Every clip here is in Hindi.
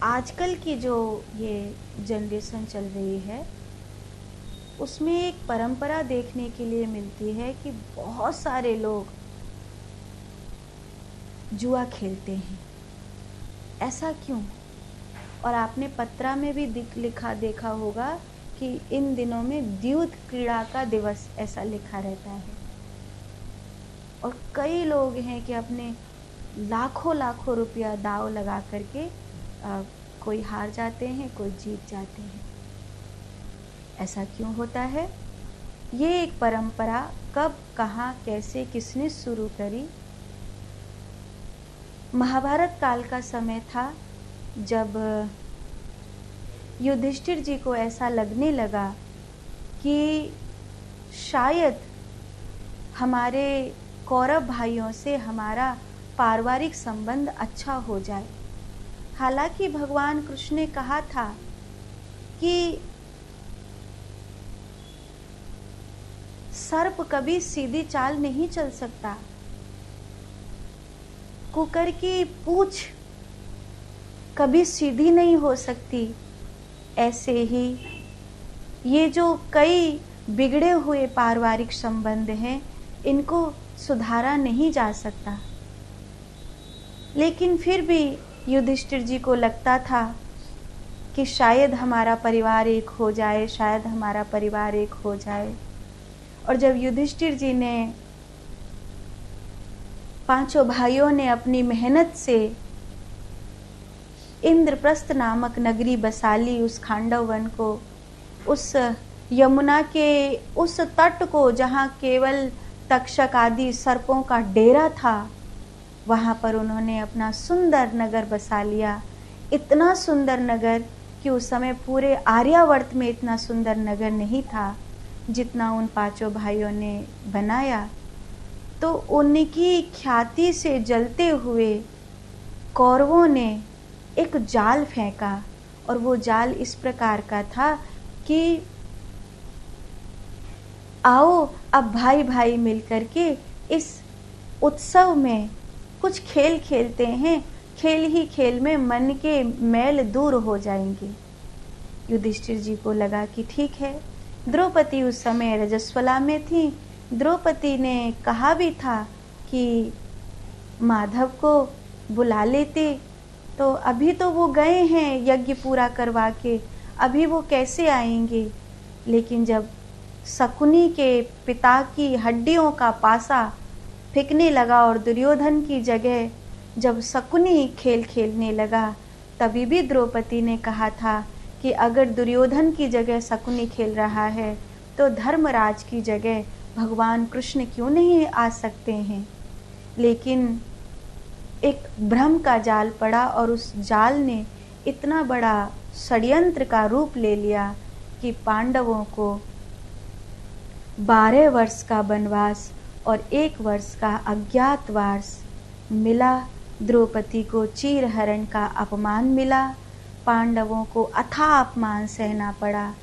आजकल की जो ये जनरेशन चल रही है उसमें एक परंपरा देखने के लिए मिलती है कि बहुत सारे लोग जुआ खेलते हैं। ऐसा क्यों? और आपने पत्रा में भी लिखा देखा होगा कि इन दिनों में द्यूत क्रीड़ा का दिवस ऐसा लिखा रहता है। और कई लोग हैं कि अपने लाखों लाखों रुपया दाव लगा करके कोई हार जाते हैं, कोई जीत जाते हैं। ऐसा क्यों होता है? ये एक परंपरा कब, कहाँ, कैसे, किसने शुरू करी? महाभारत काल का समय था जब युधिष्ठिर जी को ऐसा लगने लगा कि शायद हमारे कौरव भाइयों से हमारा पारिवारिक संबंध अच्छा हो जाए। हालांकि भगवान कृष्ण ने कहा था कि सर्प कभी सीधी चाल नहीं चल सकता, कुकर की पूंछ कभी सीधी नहीं हो सकती। ऐसे ही ये जो कई बिगड़े हुए पारिवारिक संबंध हैं, इनको सुधारा नहीं जा सकता। लेकिन फिर भी युधिष्ठिर जी को लगता था कि शायद हमारा परिवार एक हो जाए, शायद हमारा परिवार एक हो जाए। और जब युधिष्ठिर जी ने, पांचों भाइयों ने अपनी मेहनत से इंद्रप्रस्थ नामक नगरी बसा ली, उस खांडव वन को, उस यमुना के उस तट को जहाँ केवल तक्षक आदि सर्पों का डेरा था, वहाँ पर उन्होंने अपना सुंदर नगर बसा लिया। इतना सुंदर नगर कि उस समय पूरे आर्यावर्त में इतना सुंदर नगर नहीं था जितना उन पांचों भाइयों ने बनाया। तो उनकी ख्याति से जलते हुए कौरवों ने एक जाल फेंका, और वो जाल इस प्रकार का था कि आओ अब भाई भाई मिलकर के इस उत्सव में कुछ खेल खेलते हैं, खेल ही खेल में मन के मैल दूर हो जाएंगे। युधिष्ठिर जी को लगा कि ठीक है। द्रौपदी उस समय रजस्वला में थी। द्रौपदी ने कहा भी था कि माधव को बुला लेते, तो अभी तो वो गए हैं यज्ञ पूरा करवा के, अभी वो कैसे आएंगे। लेकिन जब शकुनी के पिता की हड्डियों का पासा फेंकने लगा और दुर्योधन की जगह जब शकुनी खेल खेलने लगा, तभी भी द्रौपदी ने कहा था कि अगर दुर्योधन की जगह शकुनी खेल रहा है तो धर्मराज की जगह भगवान कृष्ण क्यों नहीं आ सकते हैं। लेकिन एक भ्रम का जाल पड़ा और उस जाल ने इतना बड़ा षड्यंत्र का रूप ले लिया कि पांडवों को 12 वर्ष का वनवास और 1 वर्ष का अज्ञातवास मिला। द्रौपदी को चीरहरण का अपमान मिला, पांडवों को अथाह अपमान सहना पड़ा,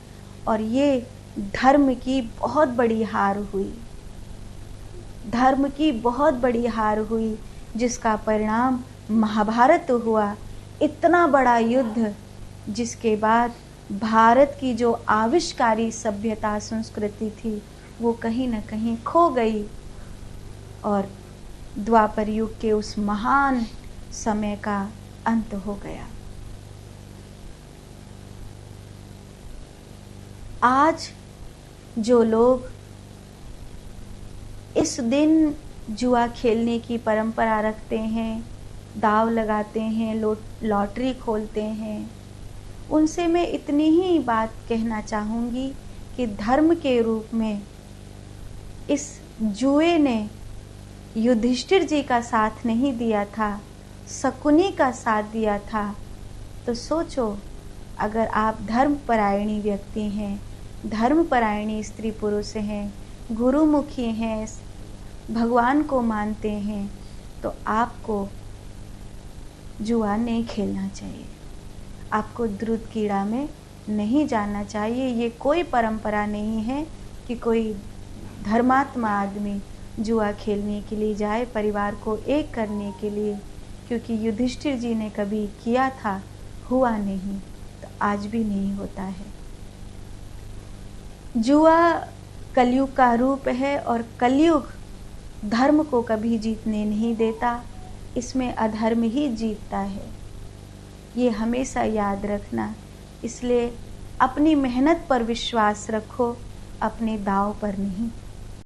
और ये धर्म की बहुत बड़ी हार हुई। धर्म की बहुत बड़ी हार हुई, जिसका परिणाम महाभारत हुआ। इतना बड़ा युद्ध जिसके बाद भारत की जो आविष्कारी सभ्यता संस्कृति थी वो कहीं न कहीं खो गई, और द्वापर युग के उस महान समय का अंत हो गया। आज जो लोग इस दिन जुआ खेलने की परंपरा रखते हैं, दाव लगाते हैं, लॉटरी खोलते हैं, उनसे मैं इतनी ही बात कहना चाहूँगी कि धर्म के रूप में इस जुए ने युधिष्ठिर जी का साथ नहीं दिया था, शकुनी का साथ दिया था। तो सोचो, अगर आप धर्मपरायणी व्यक्ति हैं, धर्मपरायणी स्त्री पुरुष हैं, गुरुमुखी हैं, भगवान को मानते हैं, तो आपको जुआ नहीं खेलना चाहिए, आपको द्रुत कीड़ा में नहीं जाना चाहिए। ये कोई परंपरा नहीं है कि कोई धर्मात्मा आदमी जुआ खेलने के लिए जाए परिवार को एक करने के लिए, क्योंकि युधिष्ठिर जी ने कभी किया था हुआ नहीं तो आज भी नहीं होता है। जुआ कलयुग का रूप है और कलयुग धर्म को कभी जीतने नहीं देता, इसमें अधर्म ही जीतता है। ये हमेशा याद रखना। इसलिए अपनी मेहनत पर विश्वास रखो, अपने दांव पर नहीं।